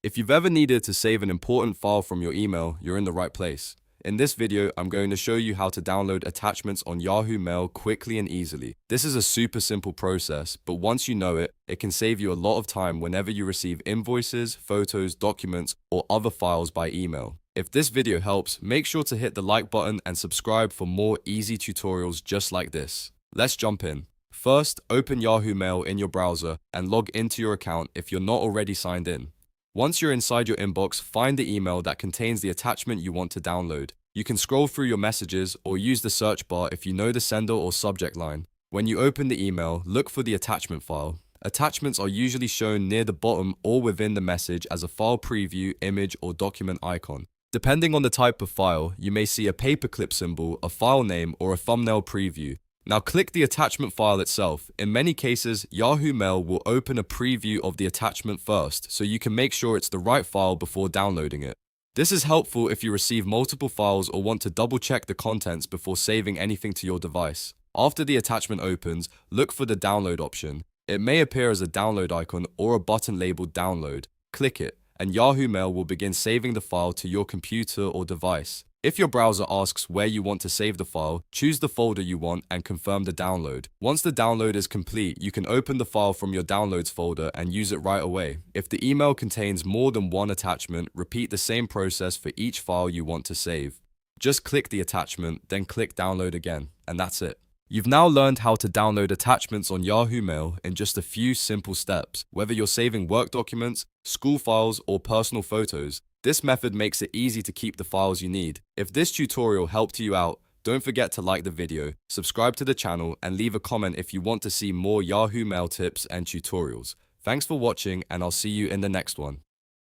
If you've ever needed to save an important file from your email, you're in the right place. In this video, I'm going to show you how to download attachments on Yahoo Mail quickly and easily. This is a super simple process, but once you know it, it can save you a lot of time whenever you receive invoices, photos, documents, or other files by email. If this video helps, make sure to hit the like button and subscribe for more easy tutorials just like this. Let's jump in. First, open Yahoo Mail in your browser and log into your account if you're not already signed in. Once you're inside your inbox, find the email that contains the attachment you want to download. You can scroll through your messages or use the search bar if you know the sender or subject line. When you open the email, look for the attachment file. Attachments are usually shown near the bottom or within the message as a file preview, image, or document icon. Depending on the type of file, you may see a paperclip symbol, a file name, or a thumbnail preview. Now click the attachment file itself. In many cases, Yahoo Mail will open a preview of the attachment first, so you can make sure it's the right file before downloading it. This is helpful if you receive multiple files or want to double check the contents before saving anything to your device. After the attachment opens, look for the download option. It may appear as a download icon or a button labeled download. Click it, and Yahoo Mail will begin saving the file to your computer or device. If your browser asks where you want to save the file, choose the folder you want and confirm the download. Once the download is complete, you can open the file from your downloads folder and use it right away. If the email contains more than one attachment, repeat the same process for each file you want to save. Just click the attachment, then click download again, and that's it. You've now learned how to download attachments on Yahoo Mail in just a few simple steps. Whether you're saving work documents, school files, or personal photos, this method makes it easy to keep the files you need. If this tutorial helped you out, don't forget to like the video, subscribe to the channel, and leave a comment if you want to see more Yahoo Mail tips and tutorials. Thanks for watching, and I'll see you in the next one.